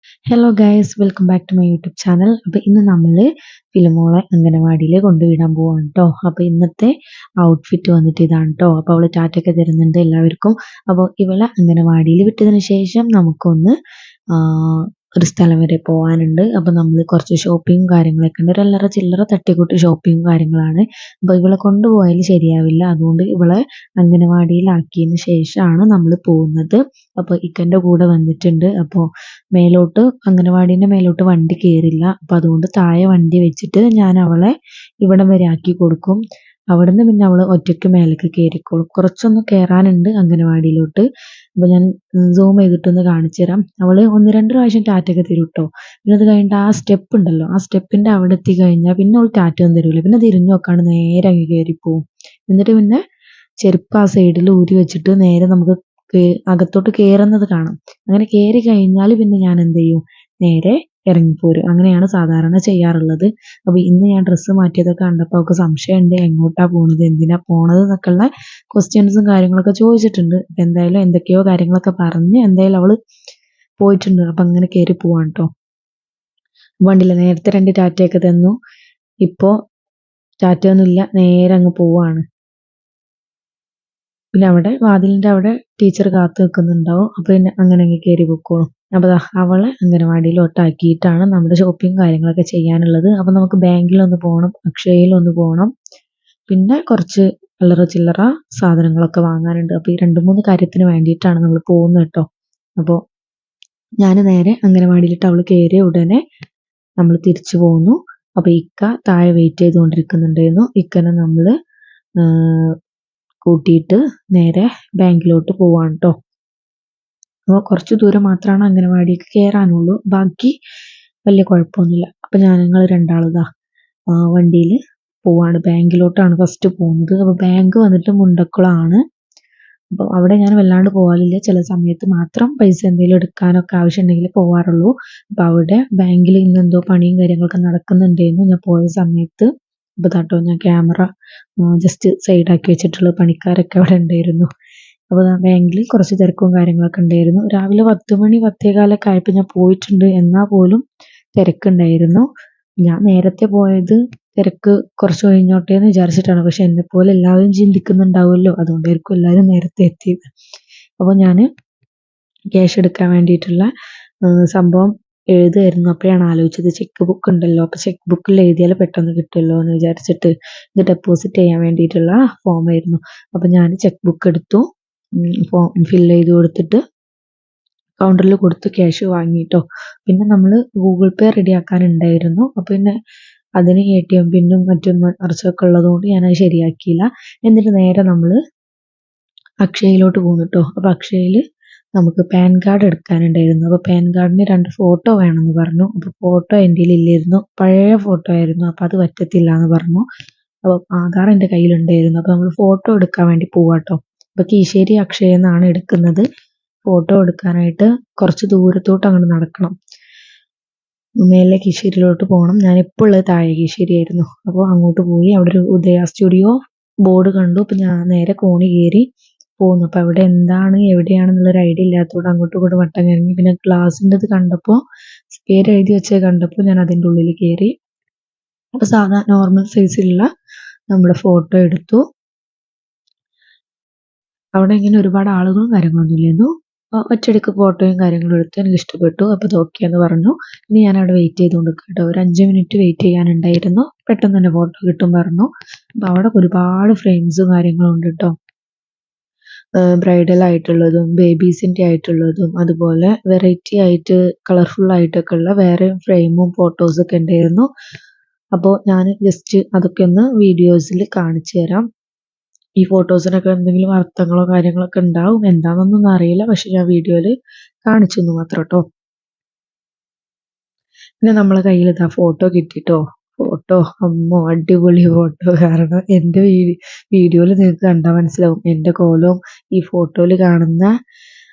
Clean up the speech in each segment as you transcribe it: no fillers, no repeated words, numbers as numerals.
Hello guys, welcome back to my YouTube channel. അപ്പോൾ ഇന്ന് നമ്മൾ ഫിലിമോളെ അംഗനവാടിയിൽ കൊണ്ടുവിടാൻ പോവാണ് കേട്ടോ. അപ്പോൾ ഇന്നത്തെ ഔട്ട്ഫിറ്റ് വന്നിട്ട് ഇതാണ് കേട്ടോ. അപ്പോൾ അവൾ ടാറ്റൊക്കെ തരുന്നുണ്ട് എല്ലാവർക്കും. അപ്പോൾ ഇവളെ അംഗനവാടിയിൽ വിട്ടതിന് ശേഷം നമുക്കൊന്ന് ഒരു സ്ഥലം വരെ പോകാനുണ്ട്. അപ്പോൾ നമ്മൾ കുറച്ച് ഷോപ്പിങ്ങും കാര്യങ്ങളൊക്കെ ഉണ്ട്. ഒരു അല്ലറ ചില്ലറ തട്ടിക്കൂട്ട് ഷോപ്പിങ്ങും കാര്യങ്ങളാണ്. അപ്പോൾ ഇവളെ കൊണ്ടുപോയാൽ ശരിയാവില്ല. അതുകൊണ്ട് ഇവളെ അംഗനവാടിയിലാക്കിയതിന് ശേഷമാണ് നമ്മൾ പോകുന്നത്. അപ്പോൾ ഇക്കൻ്റെ കൂടെ വന്നിട്ടുണ്ട്. അപ്പോൾ മേലോട്ട് അംഗനവാടിൻ്റെ മേലോട്ട് വണ്ടി കയറില്ല. അപ്പം അതുകൊണ്ട് താഴെ വണ്ടി വെച്ചിട്ട് ഞാൻ അവളെ ഇവിടം വരെ ആക്കി കൊടുക്കും. അവിടുന്ന് പിന്നെ അവൾ ഒറ്റയ്ക്ക് മേലേക്ക് കയറിക്കോളും. കുറച്ചൊന്ന് കയറാനുണ്ട് അംഗനവാടിയിലോട്ട്. അപ്പോൾ ഞാൻ സൂം ചെയ്തിട്ടൊന്ന് കാണിച്ചു തരാം. അവൾ ഒന്ന് രണ്ട് പ്രാവശ്യം ടാറ്റൊക്കെ തരും കേട്ടോ. പിന്നെ അത് കഴിഞ്ഞിട്ട് ആ സ്റ്റെപ്പ് ഉണ്ടല്ലോ, ആ സ്റ്റെപ്പിൻ്റെ അവിടെ എത്തി കഴിഞ്ഞാൽ പിന്നെ അവൾ ടാറ്റ ഒന്നും തരില്ല. പിന്നെ തിരിഞ്ഞു നോക്കാണ്ട് നേരെ അങ്ങ് കയറിപ്പോവും. എന്നിട്ട് പിന്നെ ചെരുപ്പ് ആ സൈഡിൽ ഊരി വെച്ചിട്ട് നേരെ നമുക്ക് അകത്തോട്ട് കയറുന്നത് കാണാം. അങ്ങനെ കയറി കഴിഞ്ഞാൽ പിന്നെ ഞാൻ എന്ത് ചെയ്യും, നേരെ ഇറങ്ങിപ്പോരും. അങ്ങനെയാണ് സാധാരണ ചെയ്യാറുള്ളത്. അപ്പോൾ ഇന്ന് ഞാൻ ഡ്രസ്സ് മാറ്റിയതൊക്കെ കണ്ടപ്പോൾ അവൾക്ക് സംശയമുണ്ട്, എങ്ങോട്ടാ പോണത്, എന്തിനാ പോണത് എന്നൊക്കെയുള്ള ക്വസ്റ്റ്യൻസും കാര്യങ്ങളൊക്കെ ചോദിച്ചിട്ടുണ്ട്. അപ്പം എന്തായാലും എന്തൊക്കെയോ കാര്യങ്ങളൊക്കെ പറഞ്ഞ് എന്തായാലും അവൾ പോയിട്ടുണ്ട്. അപ്പം അങ്ങനെ കയറി പോവാണ് കേട്ടോ. വണ്ടിയില്ല, നേരത്തെ രണ്ട് ടാറ്റയൊക്കെ തന്നു, ഇപ്പോൾ ടാറ്റയൊന്നുമില്ല, നേരെ അങ്ങ് പോവാണ്. പിന്നെ അവിടെ വാതിലിൻ്റെ അവിടെ ടീച്ചർ കാത്തു നിൽക്കുന്നുണ്ടാവും. അപ്പോൾ പിന്നെ അങ്ങനെ അങ്ങ് കയറി പൊക്കോളും. അപ്പോൾ അവളെ അംഗനവാടിയിലോട്ടാക്കിയിട്ടാണ് നമ്മുടെ ഷോപ്പിംഗ് കാര്യങ്ങളൊക്കെ ചെയ്യാനുള്ളത്. അപ്പോൾ നമുക്ക് ബാങ്കിലൊന്ന് പോകണം, അക്ഷയയിലൊന്ന് പോകണം, പിന്നെ കുറച്ച് അല്ലറ ചില്ലറ സാധനങ്ങളൊക്കെ വാങ്ങാനുണ്ട്. അപ്പോൾ ഈ 2-3 കാര്യത്തിന് വേണ്ടിയിട്ടാണ് നമ്മൾ പോകുന്നത് കേട്ടോ. അപ്പോൾ ഞാൻ നേരെ അംഗനവാടിയിലിട്ട് അവൾ കയറിയ ഉടനെ നമ്മൾ തിരിച്ചു പോകുന്നു. അപ്പോൾ ഇക്ക താഴെ വെയിറ്റ് ചെയ്തുകൊണ്ടിരിക്കുന്നുണ്ടായിരുന്നു. ഇക്കനെ നമ്മൾ കൂട്ടിയിട്ട് നേരെ ബാങ്കിലോട്ട് പോവാണ് കേട്ടോ. അപ്പോൾ കുറച്ച് ദൂരം മാത്രമാണ് അംഗനവാടിക്ക് കയറാനുള്ളൂ, ബാക്കി വലിയ കുഴപ്പമൊന്നുമില്ല. അപ്പോൾ ഞങ്ങൾ രണ്ടാളിതാ വണ്ടിയിൽ പോവാണ്. ബാങ്കിലോട്ടാണ് ഫസ്റ്റ് പോകുന്നത്. അപ്പോൾ ബാങ്ക് വന്നിട്ട് മുണ്ടക്കുളമാണ്. അപ്പോൾ അവിടെ ഞാൻ വല്ലാണ്ട് പോകാറില്ല, ചില സമയത്ത് മാത്രം പൈസ എന്തെങ്കിലും എടുക്കാനൊക്കെ ആവശ്യമുണ്ടെങ്കിൽ പോകാറുള്ളൂ. അപ്പോൾ അവിടെ ബാങ്കിൽ ഇന്ന് എന്തോ പണിയും കാര്യങ്ങളൊക്കെ നടക്കുന്നുണ്ടായിരുന്നു ഞാൻ പോയ സമയത്ത്. അപ്പോൾ കേട്ടോ ഞാൻ ക്യാമറ ജസ്റ്റ് സൈഡാക്കി വെച്ചിട്ടുള്ള പണിക്കാരൊക്കെ അവിടെ ഉണ്ടായിരുന്നു. അപ്പോൾ ബാങ്കിൽ കുറച്ച് തിരക്കും കാര്യങ്ങളൊക്കെ ഉണ്ടായിരുന്നു. രാവിലെ 10 മണി 10:15 ആയപ്പോൾ ഞാൻ പോയിട്ടുണ്ട്, എന്നാൽ പോലും തിരക്കുണ്ടായിരുന്നു. ഞാൻ നേരത്തെ പോയത് തിരക്ക് കുറച്ച് കഴിഞ്ഞോട്ടെ എന്ന് വിചാരിച്ചിട്ടാണ്. പക്ഷെ എന്നെപ്പോലെ എല്ലാവരും ചിന്തിക്കുന്നുണ്ടാവുമല്ലോ, അതുകൊണ്ടായിരിക്കും എല്ലാവരും നേരത്തെ എത്തിയത്. അപ്പോൾ ഞാൻ ക്യാഷ് എടുക്കാൻ വേണ്ടിയിട്ടുള്ള സംഭവം എഴുതുമായിരുന്നു. അപ്പോഴാണ് ആലോചിച്ചത്, ചെക്ക് ബുക്ക് ഉണ്ടല്ലോ, അപ്പോൾ ചെക്ക് ബുക്കിൽ എഴുതിയാൽ പെട്ടെന്ന് കിട്ടുമല്ലോ എന്ന് വിചാരിച്ചിട്ട് ഇത് ഡെപ്പോസിറ്റ് ചെയ്യാൻ വേണ്ടിയിട്ടുള്ള ഫോമായിരുന്നു. അപ്പോൾ ഞാൻ ചെക്ക് ബുക്ക് എടുത്തു, ഫോം ഫില്ല് ചെയ്ത് കൊടുത്തിട്ട് കൗണ്ടറിൽ കൊടുത്ത് ക്യാഷ് വാങ്ങിട്ടോ. പിന്നെ നമ്മൾ ഗൂഗിൾ പേ റെഡിയാക്കാനുണ്ടായിരുന്നു. അപ്പോൾ പിന്നെ അതിന് ATM പിന്നും മറ്റും മറിച്ചൊക്കെ ഉള്ളതുകൊണ്ട് ഞാനത് ശരിയാക്കിയില്ല. എന്നിട്ട് നേരെ നമ്മൾ അക്ഷയയിലോട്ട് പോകുന്നു കേട്ടോ. അപ്പോൾ അക്ഷയയിൽ നമുക്ക് പാൻ കാർഡ് എടുക്കാനുണ്ടായിരുന്നു. അപ്പോൾ പാൻ കാർഡിന് 2 ഫോട്ടോ വേണമെന്ന് പറഞ്ഞു. അപ്പോൾ ഫോട്ടോ എൻ്റെ ഇല്ലായിരുന്നു, പഴയ ഫോട്ടോ ആയിരുന്നു. അപ്പോൾ അത് പറ്റത്തില്ല എന്ന് പറഞ്ഞു. അപ്പോൾ ആധാർ എൻ്റെ കയ്യിലുണ്ടായിരുന്നു. അപ്പോൾ നമ്മൾ ഫോട്ടോ എടുക്കാൻ വേണ്ടി പോവാട്ടോ. അപ്പോൾ കീശ്ശേരി അക്ഷയ എന്നാണ് എടുക്കുന്നത്. ഫോട്ടോ എടുക്കാനായിട്ട് കുറച്ച് ദൂരത്തോട്ട് അങ്ങോട്ട് നടക്കണം. മേലെ കീശ്ശേരിയിലോട്ട് പോകണം. ഞാൻ ഇപ്പോൾ ഉള്ളത് താഴെ കീശ്ശേരി ആയിരുന്നു. അപ്പോൾ അങ്ങോട്ട് പോയി അവിടെ ഒരു ഉദയ സ്റ്റുഡിയോ ബോർഡ് കണ്ടു. അപ്പോൾ ഞാൻ നേരെ കോണി കയറി പോകുന്നു. അപ്പോൾ അവിടെ എന്താണ് എവിടെയാണെന്നുള്ളൊരു ഐഡിയ ഇല്ലാത്തതുകൊണ്ട് അങ്ങോട്ടും ഇങ്ങോട്ടും വട്ടം കറങ്ങി. പിന്നെ ഗ്ലാസിൻ്റെ ഇത് കണ്ടപ്പോൾ, പേര് എഴുതി വെച്ചത് കണ്ടപ്പോൾ ഞാൻ അതിൻ്റെ ഉള്ളിൽ കയറി. അപ്പോൾ സാധാ നോർമൽ സൈസിലുള്ള നമ്മുടെ ഫോട്ടോ എടുത്തു. അവിടെ ഇങ്ങനെ ഒരുപാട് ആളുകളും കാര്യങ്ങളൊന്നും ഇല്ലായിരുന്നു. ഒറ്റയടിക്ക് ഫോട്ടോയും കാര്യങ്ങളും എടുത്ത് എനിക്ക് ഇഷ്ടപ്പെട്ടു. അപ്പോൾ അത് ഓക്കെ എന്ന് പറഞ്ഞു. ഇനി ഞാൻ അവിടെ വെയിറ്റ് ചെയ്തുകൊണ്ട് കേട്ടോ, ഒരു 5 മിനിറ്റ് വെയിറ്റ് ചെയ്യാനുണ്ടായിരുന്നു. പെട്ടെന്ന് തന്നെ ഫോട്ടോ കിട്ടും പറഞ്ഞു. അപ്പോൾ അവിടെ ഒരുപാട് ഫ്രെയിംസും കാര്യങ്ങളും ഉണ്ട് കേട്ടോ. ബ്രൈഡൽ ആയിട്ടുള്ളതും ബേബീസിൻ്റെ ആയിട്ടുള്ളതും അതുപോലെ വെറൈറ്റി ആയിട്ട് കളർഫുൾ ആയിട്ടൊക്കെ ഉള്ള വേറെ ഫ്രെയിമും ഫോട്ടോസൊക്കെ ഉണ്ടായിരുന്നു. അപ്പോൾ ഞാൻ ജസ്റ്റ് അതൊക്കെ ഒന്ന് വീഡിയോസിൽ കാണിച്ചു തരാം. ഈ ഫോട്ടോസിനൊക്കെ എന്തെങ്കിലും അർത്ഥങ്ങളോ കാര്യങ്ങളൊക്കെ ഉണ്ടാവും, എന്താണെന്നൊന്നും അറിയില്ല, പക്ഷെ ഞാൻ വീഡിയോയിൽ കാണിച്ചെന്ന് മാത്രം കേട്ടോ. പിന്നെ നമ്മളെ കയ്യിൽ ഇതാ ഫോട്ടോ കിട്ടിട്ടോ. ഫോട്ടോ അമ്മോ അടിപൊളി ഫോട്ടോ. കാരണം എൻ്റെ വീഡിയോയിൽ നിങ്ങൾക്ക് കണ്ടാൽ മനസ്സിലാവും എൻ്റെ കോലവും ഈ ഫോട്ടോയിൽ കാണുന്ന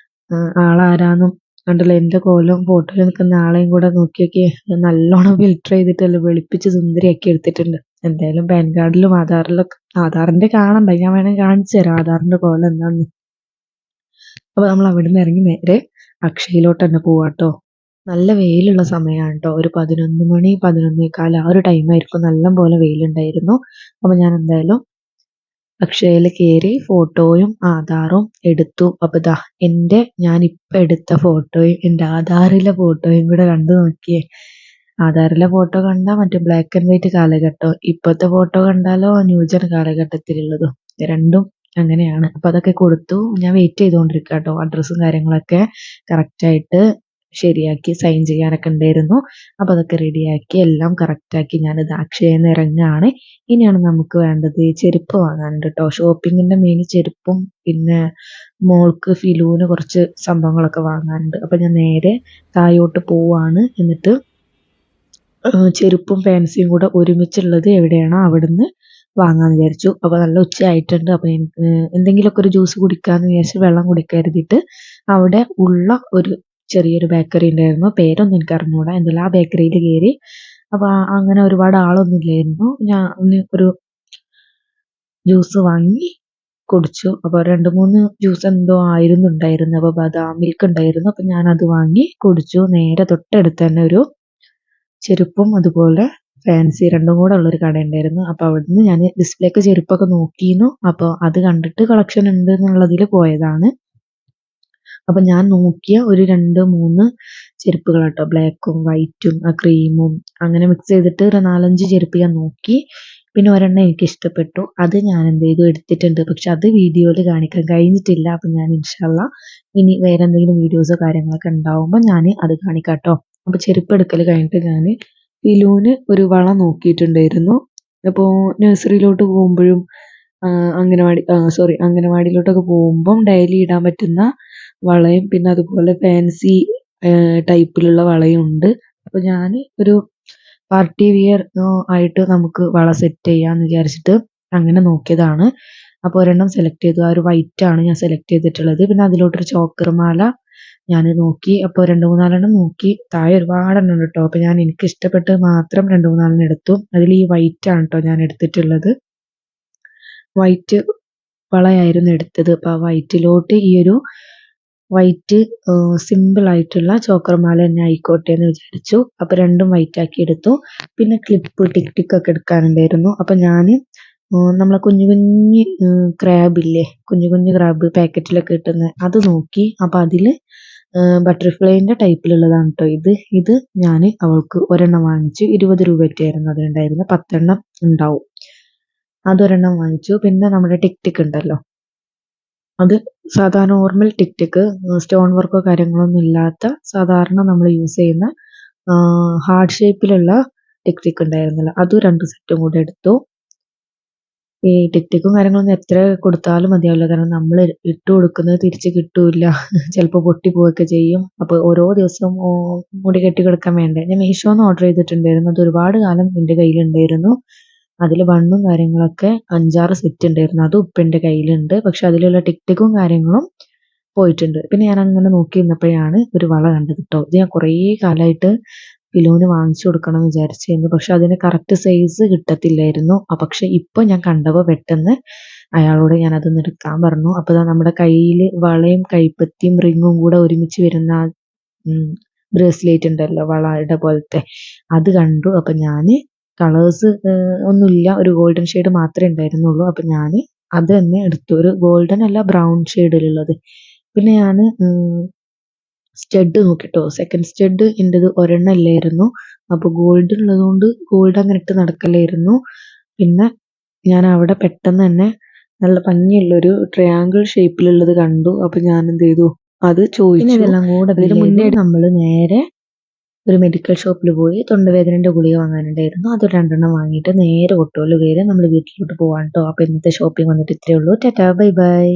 ആളാരാന്നും കണ്ടല്ലോ. എൻ്റെ കോലവും ഫോട്ടോയിൽ നിൽക്കുന്ന ആളെയും കൂടെ നോക്കിയൊക്കെ നല്ലോണം ഫിൽറ്റർ ചെയ്തിട്ടല്ലോ വെളുപ്പിച്ച് സുന്ദരിയാക്കി എടുത്തിട്ടുണ്ട്. എന്തായാലും പാൻ കാർഡിലും ആധാറിൻ്റെ കാണണ്ട, ഞാൻ വേണമെങ്കിൽ കാണിച്ചു തരാം ആധാറിൻ്റെ കോലം എന്താന്ന്. അപ്പോൾ നമ്മൾ അവിടെ നിന്ന് ഇറങ്ങി നേരെ അക്ഷയയിലോട്ട് തന്നെ പോവാട്ടോ. നല്ല വെയിലുള്ള സമയമാണ് കേട്ടോ. ഒരു 11 മണി 11:15 ആ ഒരു ടൈമായിരിക്കും. നല്ല പോലെ വെയിലുണ്ടായിരുന്നു. അപ്പോൾ ഞാൻ എന്തായാലും അക്ഷയയിൽ കയറി ഫോട്ടോയും ആധാറും എടുത്തു. അപ്പോൾ ദാ ഞാനിപ്പോൾ എടുത്ത ഫോട്ടോയും എൻ്റെ ആധാറിലെ ഫോട്ടോയും കൂടെ കണ്ടു നോക്കിയേ. ആധാറിലെ ഫോട്ടോ കണ്ടാൽ മറ്റേ ബ്ലാക്ക് ആൻഡ് വൈറ്റ് കാലഘട്ടം, ഇപ്പോഴത്തെ ഫോട്ടോ കണ്ടാലോ ന്യൂജൻ കാലഘട്ടത്തിലുള്ളതും രണ്ടും അങ്ങനെയാണ്. അപ്പോൾ അതൊക്കെ കൊടുത്തു. ഞാൻ വെയിറ്റ് ചെയ്തുകൊണ്ടിരിക്കുക കേട്ടോ. അഡ്രസ്സും കാര്യങ്ങളൊക്കെ കറക്റ്റായിട്ട് ശരിയാക്കി സൈൻ ചെയ്യാനൊക്കെ ഉണ്ടായിരുന്നു. അപ്പോൾ അതൊക്കെ റെഡിയാക്കി എല്ലാം കറക്റ്റാക്കി ഞാനിത് അക്ഷയയിൽ നിന്ന് ഇറങ്ങുകയാണ്. ഇനിയാണ് നമുക്ക് വേണ്ടത് ചെരുപ്പ് വാങ്ങാനുണ്ട് കേട്ടോ. ഷോപ്പിങ്ങിൻ്റെ മെയിൻ ചെരുപ്പും പിന്നെ മോൾക്ക് ഫിലൂന് കുറച്ച് സംഭവങ്ങളൊക്കെ വാങ്ങാനുണ്ട്. അപ്പോൾ ഞാൻ നേരെ താഴോട്ട് പോവാണ്. എന്നിട്ട് ചെരുപ്പും ഫാൻസിയും കൂടെ ഒരുമിച്ചുള്ളത് എവിടെയാണോ അവിടുന്ന് വാങ്ങാമെന്ന് വിചാരിച്ചു. അപ്പോൾ നല്ല ഉച്ചയായിട്ടുണ്ട്. അപ്പോൾ എനിക്ക് എന്തെങ്കിലുമൊക്കെ ഒരു ജ്യൂസ് കുടിക്കാമെന്ന് വിചാരിച്ച് വെള്ളം കുടിക്കാൻ കരുതിയിട്ട് അവിടെ ഉള്ള ഒരു ചെറിയൊരു ബേക്കറി ഉണ്ടായിരുന്നു. പേരൊന്നും എനിക്ക് അറിഞ്ഞുകൂടാ. എന്തായാലും ആ ബേക്കറിയിൽ കയറി. അപ്പോൾ അങ്ങനെ ഒരുപാട് ആളൊന്നും ഇല്ലായിരുന്നു. ഞാൻ ഒരു ജ്യൂസ് വാങ്ങി കുടിച്ചു. അപ്പോൾ 2-3 ജ്യൂസ് എന്തോ ആയിരുന്നു ഉണ്ടായിരുന്നത്. അപ്പോൾ ബദാം മിൽക്ക് ഉണ്ടായിരുന്നു. അപ്പോൾ ഞാനത് വാങ്ങി കുടിച്ചു. നേരെ തൊട്ടടുത്ത് തന്നെ ഒരു ചെരുപ്പും അതുപോലെ ഫാൻസി രണ്ടും കൂടെ ഉള്ളൊരു കട ഉണ്ടായിരുന്നു. അപ്പോൾ അവിടുന്ന് ഞാൻ ഡിസ്പ്ലേക്ക് ചെരുപ്പൊക്കെ നോക്കിയിരുന്നു. അപ്പോൾ അത് കണ്ടിട്ട് കളക്ഷൻ ഉണ്ട് എന്നുള്ളതിൽ പോയതാണ്. അപ്പോൾ ഞാൻ നോക്കിയ ഒരു 2-3 ചെരുപ്പുകൾ കേട്ടോ. ബ്ലാക്കും വൈറ്റും ക്രീമും അങ്ങനെ മിക്സ് ചെയ്തിട്ട് ഒരു 4-5 ചെരുപ്പ് ഞാൻ നോക്കി. പിന്നെ ഒരെണ്ണം എനിക്ക് ഇഷ്ടപ്പെട്ടു. അത് ഞാൻ എന്ത് ചെയ്തു എടുത്തിട്ടുണ്ട്. പക്ഷെ അത് വീഡിയോയിൽ കാണിക്കാൻ കഴിഞ്ഞിട്ടില്ല. അപ്പം ഞാൻ ഇൻഷാല്ല ഇനി വേറെ എന്തെങ്കിലും വീഡിയോസോ കാര്യങ്ങളൊക്കെ ഉണ്ടാവുമ്പോൾ ഞാൻ അത് കാണിക്കാം കേട്ടോ. അപ്പോൾ ചെരുപ്പ് എടുക്കൽ കഴിഞ്ഞിട്ട് ഞാൻ ഫിലൂന് ഒരു വള നോക്കിയിട്ടുണ്ടായിരുന്നു. അപ്പോൾ നഴ്സറിയിലോട്ട് പോകുമ്പോഴും അംഗനവാടിയിലോട്ടൊക്കെ പോകുമ്പം ഡെയിലി ഇടാൻ പറ്റുന്ന വളയും പിന്നെ അതുപോലെ ഫാൻസി ടൈപ്പിലുള്ള വളയും ഉണ്ട്. അപ്പോൾ ഞാൻ ഒരു പാർട്ടി വിയർ ആയിട്ട് നമുക്ക് വള സെറ്റ് ചെയ്യാമെന്ന് വിചാരിച്ചിട്ട് അങ്ങനെ നോക്കിയതാണ്. അപ്പോൾ ഒരെണ്ണം സെലക്ട് ചെയ്തു. ആ ഒരു വൈറ്റ് ആണ് ഞാൻ സെലക്ട് ചെയ്തിട്ടുള്ളത്. പിന്നെ അതിലോട്ടൊരു ചോക്കർ മാല ഞാൻ നോക്കി. അപ്പോൾ 2-3 നോക്കി. താഴെ ഒരുപാടെണ്ണം ഉണ്ട് കേട്ടോ. അപ്പോൾ ഞാൻ എനിക്ക് ഇഷ്ടപ്പെട്ടത് മാത്രം 2-3 എടുത്തു. അതിൽ ഈ വൈറ്റ് ആണ് കേട്ടോ ഞാൻ എടുത്തിട്ടുള്ളത്. വൈറ്റ് വളയായിരുന്നു എടുത്തത്. അപ്പോൾ ആ വൈറ്റിലോട്ട് ഈ ഒരു വൈറ്റ് സിമ്പിൾ ആയിട്ടുള്ള ചോക്കർ മാല തന്നെ ആയിക്കോട്ടെ എന്ന് വിചാരിച്ചു. അപ്പോൾ രണ്ടും വൈറ്റ് ആക്കി എടുത്തു. പിന്നെ ക്ലിപ്പ് ടിക് ഒക്കെ എടുക്കാനുണ്ടായിരുന്നു. അപ്പോൾ ഞാൻ നമ്മളെ കുഞ്ഞു കുഞ്ഞ് ക്രാബില്ലേ, കുഞ്ഞു കുഞ്ഞു ക്രാബ് പാക്കറ്റിലൊക്കെ കിട്ടുന്നത്, അത് നോക്കി. അപ്പോൾ അതിൽ ബട്ടർഫ്ലൈൻ്റെ ടൈപ്പിലുള്ളതാണ് കേട്ടോ ഇത് ഞാൻ അവൾക്ക് ഒരെണ്ണം വാങ്ങിച്ചു. 20 രൂപയ്ക്കായിരുന്നു അതിനുണ്ടായിരുന്നു. 10 എണ്ണം ഉണ്ടാവും. അതൊരെണ്ണം വാങ്ങിച്ചു. പിന്നെ നമ്മുടെ ടിക് ഉണ്ടല്ലോ, അത് സാധാ നോർമൽ ടിക് സ്റ്റോൺ വർക്കോ കാര്യങ്ങളൊന്നും ഇല്ലാത്ത സാധാരണ നമ്മൾ യൂസ് ചെയ്യുന്ന ഹാർഡ് ഷേപ്പിലുള്ള ടിക് ഉണ്ടായിരുന്നല്ലോ, അതും 2 സെറ്റും കൂടെ എടുത്തു. ഈ ടിക്കും കാര്യങ്ങളൊന്നും എത്ര കൊടുത്താലും മതിയാവില്ല. കാരണം നമ്മൾ ഇട്ട് കൊടുക്കുന്നത് തിരിച്ച് കിട്ടൂല. ചിലപ്പോൾ പൊട്ടി പോവുകയൊക്കെ ചെയ്യും. അപ്പോൾ ഓരോ ദിവസവും മുടി കെട്ടി കിടക്കാൻ വേണ്ടേ. ഞാൻ മീഷോന്ന് ഓർഡർ ചെയ്തിട്ടുണ്ടായിരുന്നു. അത് ഒരുപാട് കാലം എൻ്റെ കയ്യിലുണ്ടായിരുന്നു. അതിൽ ബണ്ണും കാര്യങ്ങളൊക്കെ 5-6 സെറ്റ് ഉണ്ടായിരുന്നു. അതും ഇപ്പം എൻ്റെ കയ്യിലുണ്ട്. പക്ഷെ അതിലുള്ള ടിക്കും കാര്യങ്ങളും പോയിട്ടുണ്ട്. പിന്നെ ഞാൻ അങ്ങനെ നോക്കി നിന്നപ്പോഴാണ് ഒരു വള കണ്ടത് കേട്ടോ. ഇത് ഞാൻ കുറേ കാലമായിട്ട് ഫിലൂന് വാങ്ങിച്ചു കൊടുക്കണം എന്ന് വിചാരിച്ചിരുന്നു. പക്ഷെ അതിന് കറക്റ്റ് സൈസ് കിട്ടത്തില്ലായിരുന്നു. പക്ഷെ ഇപ്പോൾ ഞാൻ കണ്ടപ്പോൾ പെട്ടെന്ന് അയാളോട് ഞാൻ അതൊന്ന് എടുക്കാൻ പറഞ്ഞു. അപ്പോൾ നമ്മുടെ കയ്യിൽ വളയും കൈപ്പത്തിയും റിങ്ങും കൂടെ ഒരുമിച്ച് വരുന്ന ബ്രേസ്ലെറ്റ് ഉണ്ടല്ലോ, വളയുടെ പോലത്തെ, അത് കണ്ടു. അപ്പം ഞാൻ കളേഴ്സ് ഒന്നുമില്ല, ഒരു ഗോൾഡൻ ഷെയ്ഡ് മാത്രമേ ഉണ്ടായിരുന്നുള്ളൂ. അപ്പം ഞാൻ അത് തന്നെ എടുത്തു. ഒരു ഗോൾഡൻ അല്ല, ബ്രൗൺ ഷെയ്ഡിലുള്ളത്. പിന്നെ ഞാൻ സ്റ്റഡ് നോക്കിട്ടോ. സെക്കൻഡ് സ്റ്റഡ് എൻ്റെത് ഒരെണ്ണം ഇല്ലായിരുന്നു. അപ്പോൾ ഗോൾഡ് ഉള്ളതുകൊണ്ട് ഗോൾഡ് അങ്ങനെ ഇട്ട് നടക്കലായിരുന്നു. പിന്നെ ഞാൻ അവിടെ പെട്ടെന്ന് തന്നെ നല്ല ഭംഗിയുള്ളൊരു ട്രയാങ്കിൾ ഷേപ്പിലുള്ളത് കണ്ടു. അപ്പോൾ ഞാൻ എന്ത് ചെയ്തു, അത് ചോദിച്ചു. ഇതെല്ലാം കൂടെ അതിന് മുന്നേ നമ്മൾ നേരെ ഒരു മെഡിക്കൽ ഷോപ്പിൽ പോയി തൊണ്ടവേദനൻ്റെ ഗുളിക വാങ്ങാനുണ്ടായിരുന്നു. അത് 2 എണ്ണം വാങ്ങിയിട്ട് നേരെ ഓട്ടോയിൽ കയറി നമ്മൾ വീട്ടിലോട്ട് പോകാൻ കേട്ടോ. അപ്പോൾ ഇന്നത്തെ ഷോപ്പിംഗ് വന്നിട്ട് ഇത്രയേ ഉള്ളൂ. Tata bye bye.